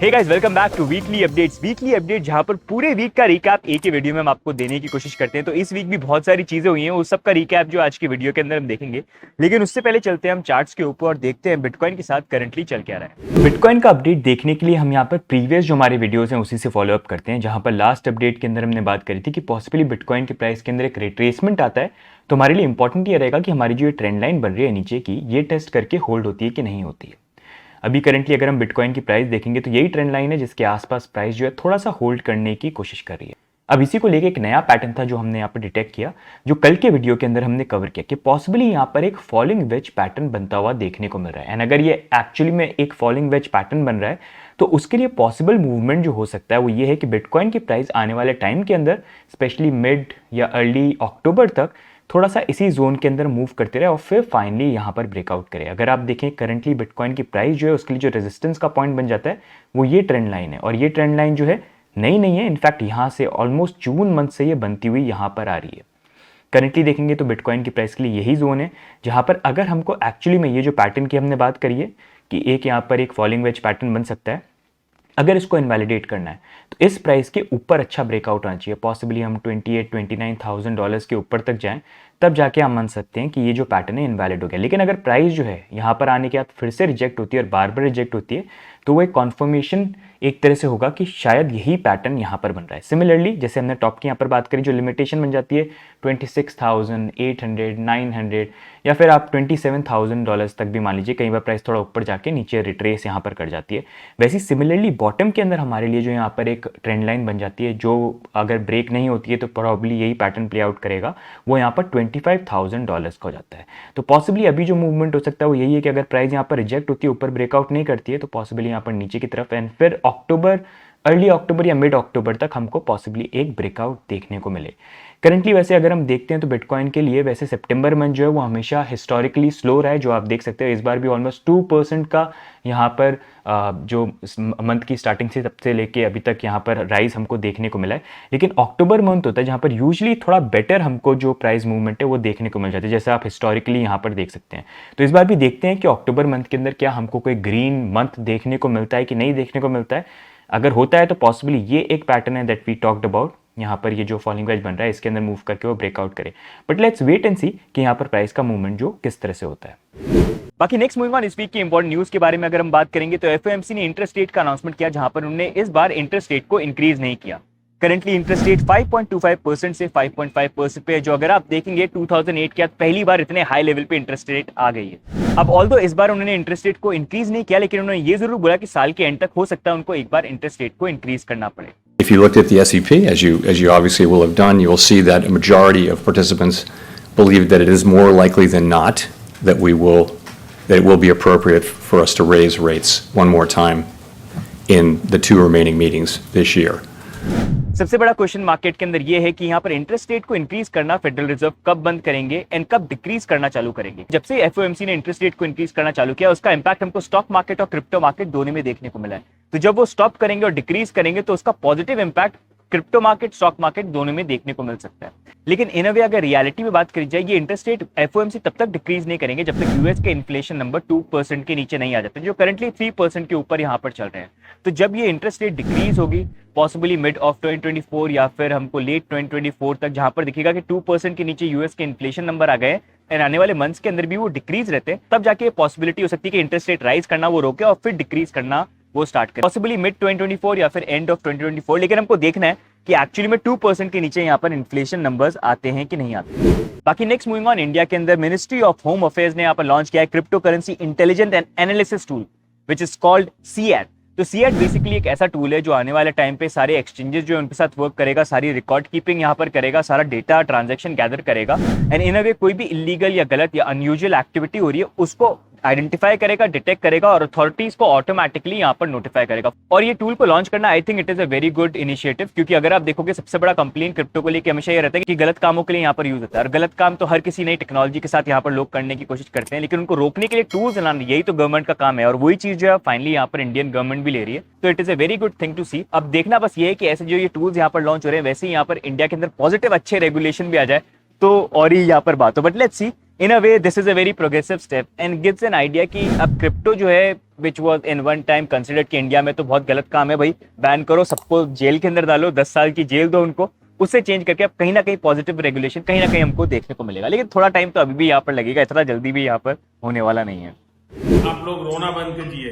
Hey guys, welcome back to weekly updates. Weekly update जहां पर पूरे वीक का रिकैप एक ही वीडियो में हम आपको देने की कोशिश करते हैं। तो इस वीक भी बहुत सारी चीजें हुई हैं, उस सब का रिकैप जो आज की वीडियो के अंदर हम देखेंगे। लेकिन उससे पहले चलते हैं हम चार्ट्स के ऊपर और देखते हैं बिटकॉइन के साथ करंटली चल क्या रहा है। बिटकॉइन का अपडेट देखने के लिए हम यहाँ पर प्रीवियस जो हमारे वीडियोज हैं उसी से फॉलो अप करते हैं, जहां पर लास्ट अपडेट के अंदर हमने बात करी थी कि पॉसिबली बिटकॉइन के प्राइस के अंदर एक रिट्रेसमेंट आता है। तो हमारे लिए इंपॉर्टेंट ये रहेगा कि हमारी जो ये ट्रेंड लाइन बन रही है नीचे की, ये टेस्ट करके होल्ड होती है कि नहीं होती है। अभी करंटली अगर हम बिटकॉइन की प्राइस देखेंगे तो यही ट्रेंड लाइन है जिसके आसपास प्राइस जो है थोड़ा सा होल्ड करने की कोशिश कर रही है। अब इसी को लेके एक नया पैटर्न था जो हमने यहाँ पर डिटेक्ट किया, जो कल के वीडियो के अंदर हमने कवर किया कि पॉसिबली यहाँ पर एक फॉलिंग वेज पैटर्न बनता हुआ देखने को मिल रहा है। एंड अगर ये एक्चुअली में एक फॉलिंग वेज पैटर्न बन रहा है तो उसके लिए पॉसिबल मूवमेंट जो हो सकता है वो ये है कि बिटकॉइन की प्राइस आने वाले टाइम के अंदर स्पेशली मिड या अर्ली अक्टूबर तक थोड़ा सा इसी जोन के अंदर मूव करते रहे और फिर फाइनली यहाँ पर ब्रेकआउट करे। अगर आप देखें करंटली बिटकॉइन की प्राइस जो है उसके लिए जो रेजिस्टेंस का पॉइंट बन जाता है वो ये ट्रेंड लाइन है, और ये ट्रेंड लाइन जो है नई नहीं है। इनफैक्ट यहाँ से ऑलमोस्ट जून मंथ से ये बनती हुई यहाँ पर आ रही है। करंटली देखेंगे तो बिटकॉइन की प्राइस के लिए यही जोन है जहाँ पर अगर हमको एक्चुअली में ये जो पैटर्न की हमने बात करी है कि एक यहाँ पर एक फॉलिंग वेज पैटर्न बन सकता है, अगर इसको इनवैलिडेट करना है तो इस प्राइस के ऊपर अच्छा ब्रेकआउट आना चाहिए। पॉसिबली हम $28,000-29,000 के ऊपर तक जाएं, तब जाके हम मान सकते हैं कि ये जो पैटर्न है इनवैलिड हो गया। लेकिन अगर प्राइस जो है यहाँ पर आने के बाद फिर से रिजेक्ट होती है और बार बार रिजेक्ट होती है तो वो एक कॉन्फर्मेशन एक तरह से होगा कि शायद यही पैटर्न यहाँ पर बन रहा है। सिमिलरली जैसे हमने टॉप की यहाँ पर बात करी, जो लिमिटेशन बन जाती है 26,800, 900 या फिर आप $27,000 तक भी मान लीजिए, कई बार प्राइस थोड़ा ऊपर जाके नीचे रिट्रेस यहाँ पर कर जाती है। वैसे सिमिलरली बॉटम के अंदर हमारे लिए जो यहाँ पर एक ट्रेंड लाइन बन जाती है, जो अगर ब्रेक नहीं होती है तो प्रॉब्ली यही पैटर्न प्ले आउट करेगा, वो यहाँ पर $25,000 का हो जाता है। तो पॉसिबली अभी जो मूवमेंट हो सकता है वो यही है कि अगर प्राइस यहाँ पर रिजेक्ट होती है, ऊपर ब्रेकआउट नहीं करती है, तो पॉसिबली यहाँ पर नीचे की तरफ एंड फिर अक्टूबर, अर्ली अक्टूबर या मिड अक्टूबर तक हमको पॉसिबली एक ब्रेकआउट देखने को मिले। करंटली वैसे अगर हम देखते हैं तो बिटकॉइन के लिए वैसे सितंबर मंथ जो है वो हमेशा हिस्टोरिकली स्लो रहा है, जो आप देख सकते हैं। इस बार भी ऑलमोस्ट 2% का यहाँ पर जो मंथ की स्टार्टिंग से तब से लेके अभी तक यहाँ पर राइज हमको देखने को मिला है। लेकिन अक्टूबर मंथ होता है जहाँ पर यूजुअली थोड़ा बेटर हमको जो प्राइस मूवमेंट है वो देखने को मिल जाती है, जैसे आप हिस्टोरिकली यहाँ पर देख सकते हैं। तो इस बार भी देखते हैं कि अक्टूबर मंथ के अंदर क्या हमको कोई ग्रीन मंथ देखने को मिलता है कि नहीं देखने को मिलता है। अगर होता है तो पॉसिबली ये एक पैटर्न है दैट वी टॉक्ड अबाउट, यहाँ पर ये जो फॉलिंग वेज बन रहा है इसके अंदर मूव करके वो ब्रेकआउट करे। बट लेट्स वेट एंड सी कि यहाँ पर प्राइस का मूवमेंट जो किस तरह से होता है। बाकी नेक्स्ट मूविंग ऑन इस वीक की इंपॉर्टेंट न्यूज के बारे में अगर हम बात करेंगे तो एफओएमसी ने इंटरेस्ट रेट का अनाउंसमेंट किया, जहां पर उन्होंने इस बार इंटरेस्ट रेट को इंक्रीज नहीं किया। करंटली इंटरेस्ट रेट 5.25% से 5.5% पे है, जो अगर आप देखेंगे 2008 के बाद पहली बार इतने हाई लेवल पे इंटरेस्ट रेट आ गई है। अब ऑल्दो इस बार उन्होंने इंटरेस्ट रेट को इंक्रीज नहीं किया, लेकिन उन्होंने ये जरूर बोला कि साल के एंड तक हो सकता है उनको एक बार इंटरेस्ट रेट को इंक्रीज करना पड़े। If you looked at the SEP, as you obviously will have done, you will see that a majority of participants believe that it is more likely than not that it will be appropriate for us to raise rates one more time in the 2 remaining meetings this year. सबसे बड़ा question market के अंदर ये है कि यहाँ पर interest rate को इंक्रीज करना फेडरल रिजर्व कब बंद करेंगे एंड कब डिक्रीज करना चालू करेंगे। जब से एफओएमसी ने इंटरेस्ट रेट को इंक्रीज करना चालू किया उसका इंपैक्ट हमको स्टॉक मार्केट और क्रिप्टो मार्केट दोनों में देखने को मिला है। तो जब वो स्टॉप करेंगे और डिक्रीज करेंगे तो उसका positive impact crypto market, stock market दोनों में देखने को मिल सकता है। लेकिन इन अ वे अगर रियलिटी में बात करी जाए, ये इंटरेस्ट रेट एफओएमसी तब तक डिक्रीज नहीं करेंगे जब तक यूएस के इन्फ्लेशन नंबर 2% के नीचे नहीं आ जाते, जो करंटली 3% के ऊपर यहाँ पर चल रहे हैं। तो जब ये इंटरेस्ट रेट डिक्रीज होगी पॉसिबली मिड ऑफ 2024 या फिर हमको लेट 2024 तक, जहां पर दिखेगा कि 2% के नीचे यूएस के इन्फ्लेशन नंबर आ गए एंड आने वाले मंथ्स के अंदर भी वो डिक्रीज रहते हैं, तब जाके पॉसिबिलिटी हो सकती है कि इंटरेस्ट रेट राइज करना वो रोके और फिर डिक्रीज करना वो स्टार्ट करे, पॉसिबली मिड 2024 या फिर एंड ऑफ 2024। लेकिन हमको देखना है कि एक्चुअली में 2% के नीचे यहाँ पर इन्फ्लेशन नंबर्स आते हैं कि नहीं आते। बाकी नेक्स्ट मूविंग ऑन, इंडिया के अंदर मिनिस्ट्री ऑफ होम अफेयर्स ने यहाँ पर लॉन्च किया है crypto currency intelligent and analysis tool which is called CEAT. तो सीएट बेसिकली एक ऐसा टूल है जो आने वाले टाइम पे सारे एक्सचेंजेस जो उनके साथ वर्क करेगा, सारी रिकॉर्ड कीपिंग यहाँ पर करेगा, सारा डेटा ट्रांजैक्शन गैदर करेगा एंड इन अ वे कोई भी इलीगल या गलत या अनयूजुअल एक्टिविटी हो रही है उसको आइडेंटिफाई करेगा, डिटेक्ट करेगा और अथॉरिटीज को ऑटोमेटिकली यहाँ पर नोटिफाई करेगा। और ये टूल को लॉन्च करना I think it is a very good initiative, क्योंकि अगर आप देखोगे सबसे बड़ा कंप्लेन क्रिप्टो को लेकर हमेशा ये रहता है कि गलत कामों के लिए यहाँ पर यूज होता है, और गलत काम तो हर किसी नई टेक्नोलॉजी के साथ यहाँ पर लोग करने की कोशिश करते हैं, लेकिन उनको रोकने के लिए टूल्स लाना यही तो गवर्नमेंट का काम है, और वही चीज जो है फाइनली यहाँ पर इंडियन गवर्नमेंट भी ले रही है। तो it is a very good thing to see. अब देखना बस ये है कि ऐसे जो ये टूल्स यहाँ पर लॉन्च हो रहे हैं वैसे ही यहाँ पर इंडिया के अंदर पॉजिटिव अच्छे रेगुलेशन भी आ जाए तो और ही यहाँ पर बात हो। But let's see in a way this is a very progressive step and gives an idea कि अब क्रिप्टो जो है which was in one time considered कि इंडिया में तो बहुत गलत काम है भाई, बैन करो, सबको जेल के अंदर डालो, 10 साल की जेल दो उनको, उससे चेंज करके अब कहीं ना कहीं पॉजिटिव रेगुलेशन कहीं ना कहीं हमको देखने को मिलेगा। लेकिन थोड़ा टाइम तो अभी भी यहाँ पर लगेगा, इतना जल्दी भी यहाँ पर होने वाला नहीं है। आप लोग रोना बंद कीजिए।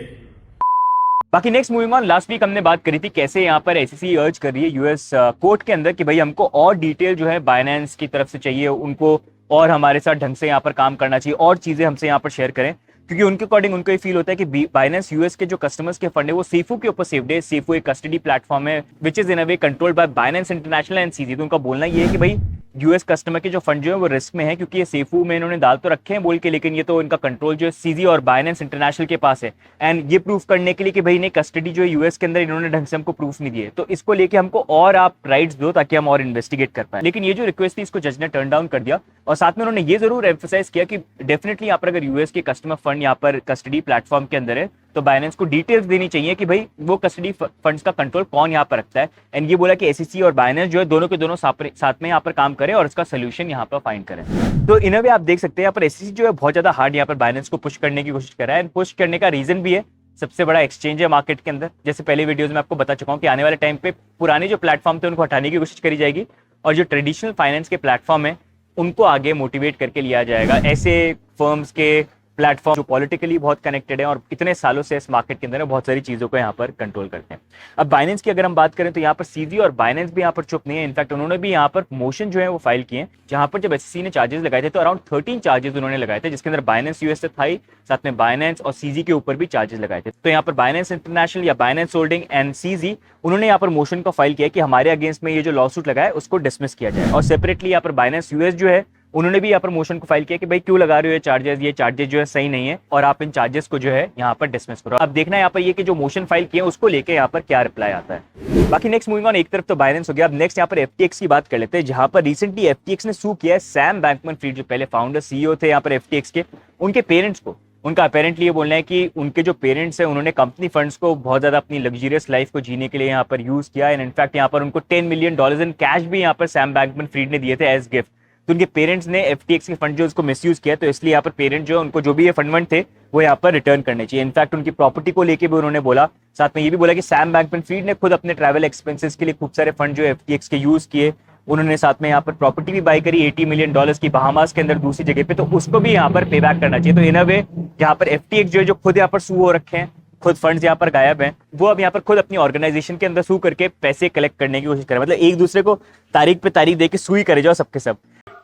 बाकी next moving on, last week हमने बात करी थी कैसे यहाँ पर एसईसी अर्ज कर रही है यूएस कोर्ट के अंदर कि भाई हमको और डिटेल जो है बाइनेंस की तरफ से चाहिए, उनको और हमारे साथ ढंग से यहाँ पर काम करना चाहिए और चीजें हमसे यहाँ पर शेयर करें, क्योंकि उनके अकॉर्डिंग उनको ये फील होता है कि बाइनेंस यूएस के जो कस्टमर्स के फंड है वो सीफू के ऊपर सेव्ड है। सीफू एक कस्टडी प्लेटफॉर्म है which is in a way controlled by Binance international and CG. तो उनका बोलना ये है कि भाई यूएस कस्टमर के जो फंड जो है वो रिस्क में है, क्योंकि ये सेफू में इन्होंने डाल तो रखे हैं बोल के, लेकिन ये तो इनका कंट्रोल जो है सीजी और बाइनेंस इंटरनेशनल के पास है। एंड ये प्रूफ करने के लिए कि भाई ने कस्टडी जो है यूएस के अंदर इन्होंने ढंग से हमको प्रूफ नहीं दिए, तो इसको लेके हमको और आप राइट्स दो ताकि हम और इन्वेस्टिगेट कर पाए। लेकिन ये जो रिक्वेस्ट थी इसको जज ने टर्न डाउन कर दिया और साथ में उन्होंने ये जरूर एम्फसाइज किया कि डेफिनेटली यहाँ पर अगर यूएस के कस्टमर फंड यहाँ पर कस्टडी प्लेटफॉर्म के अंदर है तो बाइनेंस को डिटेल्स देनी चाहिए कि भाई वो कस्टडी फंड्स का कंट्रोल कौन यहाँ पर रखता है। एंड ये बोला कि एसईसी और बाइनेंस जो है दोनों के दोनों साथ में यहाँ पर काम करें और इसका सोल्यूशन यहाँ पर फाइंड करें। तो इन अ वे आप देख सकते हैं यहाँ पर एसईसी जो है बहुत ज्यादा हार्ड यहाँ पर बाइनेंस को पुश करने की कोशिश कर रहा है। एंड पुश करने का रीजन भी है, सबसे बड़ा एक्सचेंज है मार्केट के अंदर। जैसे पहले वीडियोस में आपको बता चुका हूँ कि आने वाले टाइम पे पुराने जो प्लेटफॉर्म थे उनको हटाने की कोशिश करी जाएगी और जो ट्रेडिशनल फाइनेंस के प्लेटफॉर्म है उनको आगे मोटिवेट करके लिया जाएगा। ऐसे फर्म्स के प्लेटफॉर्म जो पॉलिटिकली बहुत कनेक्टेड है और इतने सालों से इस मार्केट के अंदर बहुत सारी चीजों को यहाँ पर कंट्रोल करते हैं। अब बाइनेंस की अगर हम बात करें तो यहाँ पर सीजी और बाइनेंस भी यहाँ पर चुप नहीं है। इनफैक्ट उन्होंने भी यहाँ पर मोशन जो है वो फाइल किए, जहां पर जब एसईसी ने चार्जेस लगाए थे तो अराउंड 13 चार्जेस उन्होंने लगाए थे, जिसके अंदर बाइनेंस यूएस था ही, साथ में बाइनेंस और सीजी के ऊपर भी चार्जेस लगाए थे। तो यहाँ पर बाइनेंस इंटरनेशनल या बाइनेंस होल्डिंग एंड सीजी उन्होंने यहाँ पर मोशन को फाइल किया कि हमारे अगेंस्ट में ये जो लॉ सूट लगा है उसको डिसमिस किया जाए। और सेपरेटली यहाँ पर बाइनेंस यूएस जो है उन्होंने भी यहाँ पर मोशन को फाइल किया कि भाई क्यों लगा रहे हो ये चार्जेस जो है सही नहीं है और आप इन चार्जेस को जो है यहाँ पर डिसमिस करो। अब देखना है यहाँ पर ये कि जो मोशन फाइल किए उसको लेके यहाँ पर क्या रिप्लाई आता है। बाकी नेक्स्ट मूविंग ऑन, एक तरफ तो बाइनेंस हो गया, अब नेक्स्ट यहाँ पर एफटीएक्स की बात कर लेते हैं, जहां पर रिसेंटली एफटीएक्स ने सू किया है सैम बैंकमैन-फ्रिड, जो पहले फाउंडर सीईओ थे यहाँ पर एफटीएक्स के, उनके पेरेंट्स को। उनका अपेरेंटली ये बोलना है कि उनके जो पेरेंट्स हैं उन्होंने कंपनी फंड्स को बहुत ज्यादा अपनी लग्जरियस लाइफ को जीने के लिए यहाँ पर यूज किया एंड इनफैक्ट यहाँ पर उनको $10 मिलियन इन कैश भी यहाँ पर सैम बैंकमैन-फ्रिड ने दिए थे एज गिफ्ट। तो उनके पेरेंट्स ने एफटीएक्स के फंड जो उसको मिसयूज किया, तो इसलिए यहाँ पर पेरेंट जो है उनको जो भी ये फंड थे वो यहाँ पर रिटर्न करने चाहिए। इनफैक्ट उनकी प्रॉपर्टी को लेके भी उन्होंने बोला, साथ में ये भी बोला कि सैम बैंकमैन-फ्रिड ने खुद अपने ट्रैवल एक्सपेंसेस के लिए खूब सारे फंड जो एफटीएक्स के यूज किए। उन्होंने साथ में यहाँ पर प्रॉपर्टी भी बाय करी $80 मिलियन की बहामास के अंदर दूसरी जगह पे, तो उसको भी यहाँ पर पे बैक करना चाहिए। तो इन अ वे यहाँ पर एफटीएक्स जो खुद यहाँ पर सू हो रखे हैं, खुद फंड्स यहाँ पर गायब हैं, वो अब यहाँ पर खुद अपनी ऑर्गेनाइजेशन के अंदर सू करके पैसे कलेक्ट करने की कोशिश करें। मतलब एक दूसरे को तारीख पे तारीख देके सू ही करे जाओ सबके सब,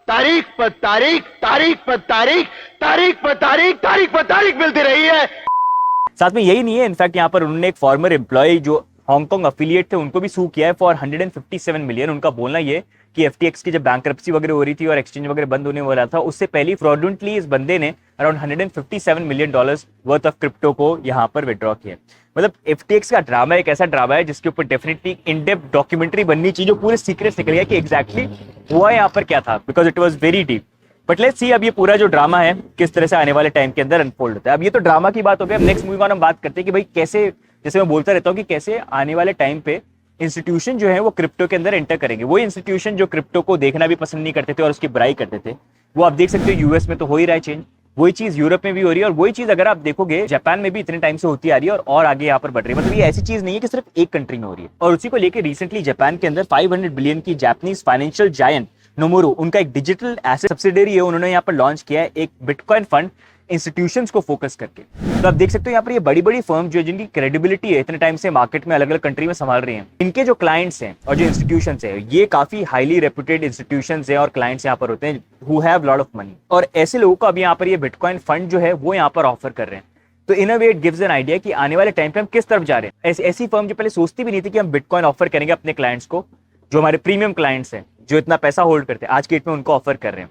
तारीख पर तारीख, तारीख पर तारीख, तारीख पर तारीख, तारीख पर तारीख मिलती रही है। साथ में यही नहीं है, इनफैक्ट यहाँ पर उन्होंने एक फॉर्मर एम्प्लॉय जो हांगकांग अफिलिएट थे उनको भी सू किया है फॉर 157 मिलियन। उनका बोलना ये कि एफटीएक्स की जब बैंकरप्सी वगैरह हो रही थी और एक्सचेंज वगैरह बंद होने वाला था, उससे पहले फ्रॉडुलेंटली इस बंदे ने around $157 million worth of crypto को यहाँ पर विड्रॉ किया। मतलब एफटीएक्स का ड्रामा एक ऐसा ड्रामा है जिसके ऊपर डेफिनेटली इन डेप्थ डॉक्यूमेंट्री बननी चाहिए, जो पूरे सीक्रेट्स निकल गया कि एग्जैक्टली हुआ यहाँ पर क्या था, because it was very deep. But let's see अब ये पूरा जो ड्रामा है किस तरह से आने वाले टाइम के अंदर अनफोल्ड होता है। अब ये तो ड्रामा की बात हो गई, अब नेक्स्ट मूवी हम बात करते हैं कि भाई कैसे, जैसे मैं बोलता रहता हूँ कि कैसे आने वाले टाइम पे इंस्टीट्यूशन जो है वो क्रिप्टो के अंदर एंटर करेंगे। वो इंस्टीट्यूशन जो क्रिप्टो को देखना भी पसंद नहीं करते थे और उसकी बुराई करते थे, वो आप देख सकते हो यूएस में तो हो ही रहा है चेंज, वही चीज यूरोप में भी हो रही है और वही चीज अगर आप देखोगे जापान में भी इतने टाइम से होती आ रही है और आगे यहाँ पर बढ़ रही है। मतलब ये ऐसी चीज नहीं है कि सिर्फ एक कंट्री में हो रही है। और उसी को लेकर रिसेंटली जापान के अंदर 500 बिलियन की जापानीज फाइनेंशियल जायंट नोमोरू, उनका एक डिजिटल एसेट सब्सिडरी है, उन्होंने यहाँ पर लॉन्च किया है एक बिटकॉइन फंड इंस्टीट्यूशंस को फोकस करके। तो आप देख सकते हो यहाँ पर ये बड़ी बड़ी फर्म जो जिनकी क्रेडिबिलिटी है इतने टाइम से मार्केट में अलग अलग कंट्री में संभाल रही हैं, इनके जो क्लाइंट्स हैं और जो इंस्टीट्यूशंस हैं ये काफी हाईली रेप्यूटेड इंस्टीट्यूशंस हैं और क्लाइंट्स यहाँ पर होते हैं who have lot of money, और ऐसे लोगों को अब यहाँ पर ये बिटकॉइन फंड जो है वो यहाँ पर ऑफर कर रहे हैं। तो in a way it gives an idea कि आने वाले टाइम पे हम किस तरफ जा रहे हैं। ऐसी फर्म जो पहले सोचती भी नहीं थी कि हम बिटकॉइन ऑफर करेंगे अपने क्लाइंट्स को, जो हमारे प्रीमियम क्लाइंट्स हैं जो इतना पैसा होल्ड करते हैं, आज के डेट में उनको ऑफर कर रहे हैं।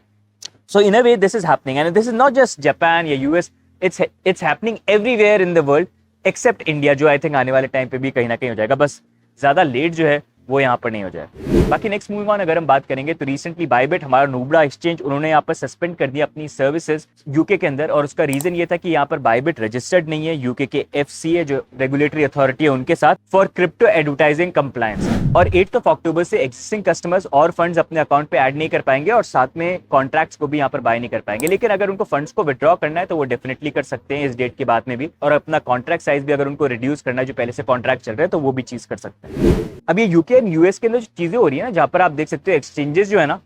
So in a way this is happening and this is not just Japan या US, it's happening everywhere in the world except India, जो I think आने वाले टाइम पे भी कहीं ना कहीं हो जाएगा। बस ज्यादा लेट जो है वो यहाँ पर नहीं हो जाए। बाकी नेक्स्ट मूविंग ऑन अगर हम बात करेंगे तो रिसेंटली बायबिट, हमारा नूबड़ा एक्सचेंज, उन्होंने यहाँ पर सस्पेंड कर दिया अपनी सर्विसेज यूके के अंदर, और उसका रीजन ये था कि यहाँ पर बायबिट रजिस्टर्ड नहीं है यूके के FCA जो रेगुलेटरी अथॉरिटी है उनके साथ फॉर क्रिप्टो एडवर्टाइजिंग कंप्लायंस। और 8 अक्टूबर से एक्जिस्टिंग कस्टमर्स और फंड्स अपने अकाउंट पे ऐड नहीं कर पाएंगे और साथ में कॉन्ट्रैक्ट्स को भी यहाँ पर बाय नहीं कर पाएंगे। लेकिन अगर उनको फंड्स को विड्रॉ करना है तो वो डेफिनेटली कर सकते हैं इस डेट के बाद में भी, और अपना कॉन्ट्रैक्ट साइज भी अगर उनको रिड्यूस करना है जो पहले से कॉन्ट्रैक्ट चल रहे हैं तो वो भी चीज कर सकते हैं। अब ये यूके एंड यूएस के अंदर जो चीजें हो रही है ना, जहां पर आप देख सकते हो एक्सचेंजेस जो है ना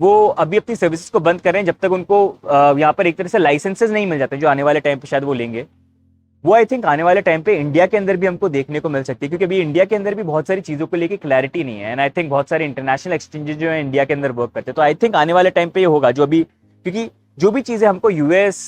वो अभी अपनी सर्विसेज को बंद कर रहे हैं जब तक उनको यहाँ पर एक तरह से लाइसेंसेज नहीं मिल जाते जो आने वाले टाइम पे शायद वो लेंगे। वो आई थिंक आने वाले टाइम पे इंडिया के अंदर भी हमको देखने को मिल सकती है, क्योंकि अभी इंडिया के अंदर भी बहुत सारी चीजों को लेके क्लैरिटी नहीं है। एंड आई थिंक बहुत सारे इंटरनेशनल एक्सचेंजेस जो है इंडिया के अंदर वर्क करते हैं, तो आई थिंक आने वाले टाइम पे ये होगा जो अभी, क्योंकि जो भी चीजें हमको यूएस,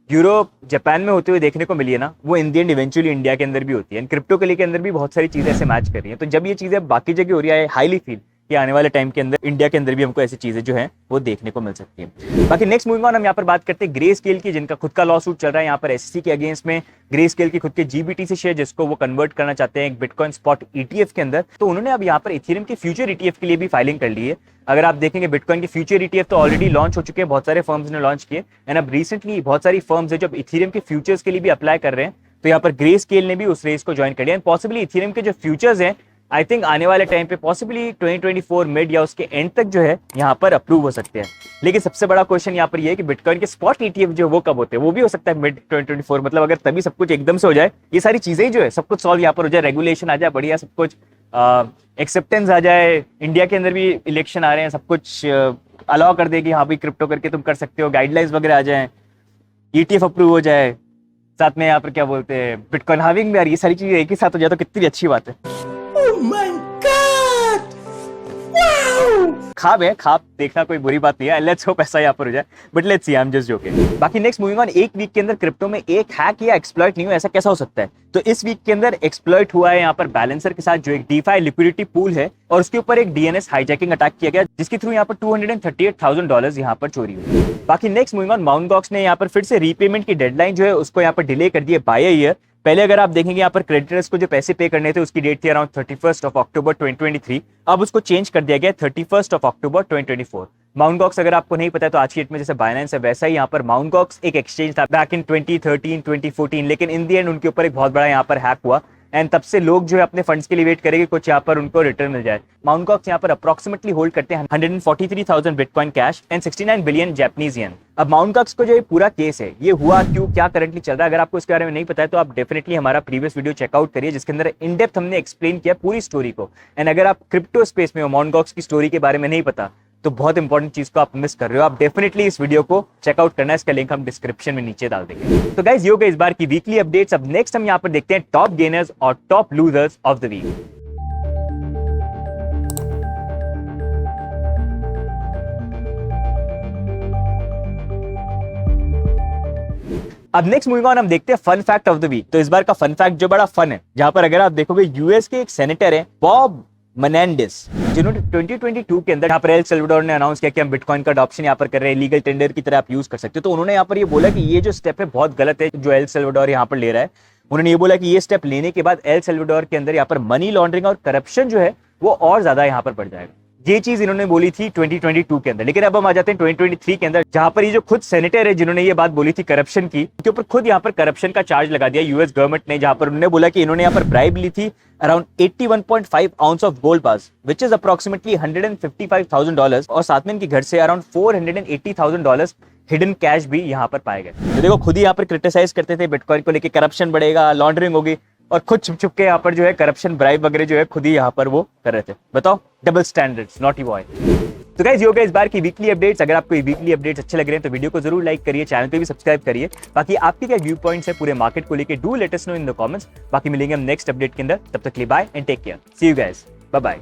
यूरोप, जापान में होते हुए देखने को मिली है ना, वो in the end eventually India के अंदर भी होती है। एंड क्रिप्टो के लिए के अंदर भी बहुत सारी चीजें ऐसे मैच कर रही है। तो जब ये चीजें बाकी जगह हो रही है, हाईली फील कि आने वाले टाइम के अंदर इंडिया के अंदर भी हमको ऐसी चीजें जो है वो देखने को मिल सकती है। बाकी नेक्स्ट मूविंग ऑन हम यहाँ पर बात करते हैं ग्रे स्केल की, जिनका खुद का लॉ सूट चल रहा है यहाँ पर SEC के अगेंस्ट में। ग्रे स्केल की खुद के GBTC शेयर जिसको वो कन्वर्ट करना चाहते हैं एक बिटकॉइन स्पॉट ETF के अंदर, तो उन्होंने अब यहाँ पर इथेरियम के फ्यूचर ETF के लिए भी फाइलिंग कर ली है। अगर आप देखेंगे बिटकॉइन के फ्यूचर ETF तो ऑलरेडी लॉन्च हो चुके हैं, बहुत सारे फर्म्स ने लॉन्च किए, एंड अब रिसेंटली बहुत सारी फर्म्स है जो इथेरियम के फ्यूचर्स के लिए भी अप्लाई कर रहे हैं। तो यहाँ पर ग्रे स्केल ने भी उस रेस को ज्वाइन कर लिया, एंड पॉसिबली इथेरियम के जो फ्यूचर्स हैं आई थिंक आने वाले टाइम पे पॉसिबली 2024 मिड या उसके एंड तक जो है यहाँ पर अप्रूव हो सकते हैं। लेकिन सबसे बड़ा क्वेश्चन यहाँ पर ये है कि बिटकॉइन के स्पॉट ETF जो वो कब होते हैं, वो भी हो सकता है मिड 2024, मतलब अगर तभी सब कुछ एकदम से हो जाए, ये सारी चीजें जो है सब कुछ सॉल्व यहाँ पर हो जाए, रेगुलेशन आ जाए बढ़िया, सब कुछ एक्सेप्टेंस आ जाए, इंडिया के अंदर भी इलेक्शन आ रहे हैं, सब कुछ अलाउ कर देगी, हाँ भाई क्रिप्टो करके तुम कर सकते हो, गाइडलाइंस वगैरह आ जाए, ETF अप्रूव हो जाए, साथ में यहाँ पर क्या बोलते हैं बिटकॉइन हाविंग में, यार ये सारी चीजें एक ही साथ हो जाए तो कितनी अच्छी बात है। खाब देखना कोई बुरी बात नहीं है, लेट्स होप ऐसा यहाँ पर हो जाए, but let's see, I am just joking. बाकी नेक्स्ट मूविंग ऑन, एक वीक के अंदर क्रिप्टो में एक हैक या एक्सप्लॉइट नहीं हुआ, ऐसा कैसा हो सकता है? तो इस वीक के अंदर एक्सप्लॉइट हुआ है यहाँ पर बैलेंसर के साथ जो एक DeFi लिक्विडिटी पूल है, और उसके ऊपर एक DNS हाईजैकिंग अटैक किया गया जिसके थ्रू यहाँ पर $238,000 यहाँ पर चोरी हुई। बाकी next moving on, mount Gox ने यहाँ पर फिर से रीपेमेंट की डेडलाइन जो है उसको यहाँ पर डिले कर दिया बाय अ ईयर। पहले अगर आप देखेंगे यहाँ पर क्रेडिटर्स को जो पैसे पे करने थे उसकी डेट थी अराउंड 31 अक्टूबर 2023, अब उसको चेंज कर दिया गया 31 अक्टूबर 2024। माउंट गॉक्स अगर आपको नहीं पता है तो आज की डेट में जैसे बाइनेंस है वैसा ही यहाँ पर माउंट गॉक्स एक एक्सचेंज था बैक इन 2013 2014, लेकिन इन दी एंड उनके ऊपर एक बहुत बड़ा यहाँ पर हैक हुआ, एंड तब से लोग जो है अपने फंड्स के लिए वेट करेंगे कुछ यहाँ पर उनको रिटर्न मिल जाए। माउंट गॉक्स यहाँ पर अप्रोक्सीमेटली होल्ड करते हैं 143,000 bitcoin cash and 69 billion Japanese yen. अब माउंट गॉक्स को जो ये पूरा केस है ये हुआ क्यों, क्या करंटली चल रहा है, अगर आपको इसके बारे में नहीं पता है तो आप डेफिनेटली हमारा प्रीवियस वीडियो चेकआउट करिए जिसके अंदर इन डेप्थ हमने एक्सप्लेन किया पूरी स्टोरी को। एंड अगर आप क्रिप्टो स्पेस में हो, माउंट गॉक्स की स्टोरी के बारे में नहीं पता तो बहुत इंपॉर्टेंट चीज को आप मिस कर रहे हो, आप डेफिनेटली इस वीडियो को चेकआउट करना है, इसका लिंक हम डिस्क्रिप्शन में नीचे डाल देंगे। तो गाइस ये हो गई इस बार की वीकली अपडेट्स। अब नेक्स्ट हम यहाँ पर देखते हैं टॉप गेनर्स और top losers of the week. अब नेक्स्ट मूविंग ऑन हम देखते हैं fun fact of the week. तो इस बार का फन फैक्ट जो बड़ा फन है, जहां पर अगर आप देखोगे यूएस के एक सेनेटर है बॉब मेनेंडेस, जिन्होंने 2022 के अंदर यहाँ पर एल सल्वाडोर ने अनाउंस किया कि हम बिटकॉइन का अडॉप्शन यहाँ पर कर रहे हैं, लीगल टेंडर की तरह आप यूज कर सकते हो। तो उन्होंने यहाँ पर ये बोला कि ये जो स्टेप है बहुत गलत है जो एल सल्वाडोर यहाँ पर ले रहा है। उन्होंने ये बोला कि ये स्टेप लेने के बाद एल सल्वाडोर के अंदर यहाँ पर मनी लॉन्ड्रिंग और करप्शन जो है वो और ज्यादा यहाँ पर बढ़ जाएगा। ये चीज इन्होंने बोली थी 2022 के अंदर, लेकिन अब हम आ जाते हैं 2023 के अंदर, जहां पर ये जो खुद सेनेटर है जिन्होंने ये बात बोली थी करप्शन की, उनके ऊपर खुद यहाँ पर करप्शन का चार्ज लगा दिया यूएस गवर्नमेंट ने, जहां पर उन्होंने बोला कि इन्होंने यहाँ पर ब्राइब ली थी around 81.5 ounce of gold bars which is approximately $155,000, और साथ में इनके घर से अराउंड $480,000 हिडन कैश भी यहाँ पर पाए गए। तो देखो खुद ही यहाँ पर क्रिटिसाइज करते थे बिटकॉइन को लेके, करप्शन बढ़ेगा, लॉन्ड्रिंग होगी, और खुद छुप छुप के यहाँ पर जो है करप्शन ब्राइब वगैरह जो है खुद ही यहाँ पर वो कर रहे थे। बताओ, डबल स्टैंडर्ड्स, नॉटी बॉय। तो गाइस ये हो गया इस बार की वीकली अपडेट्स। अगर आपको ये वीकली अपडेट्स अच्छे लग रहे हैं तो वीडियो को जरूर लाइक करिए, चैनल पे भी सब्सक्राइब करिए। बाकी आपके क्या व्यू पॉइंट्स है पूरे मार्केट को लेके, do let us know in the comments. बाकी मिलेंगे हम नेक्स्ट अपडेट के अंदर, तब तक के लिए bye and take care, see you guys, bye bye.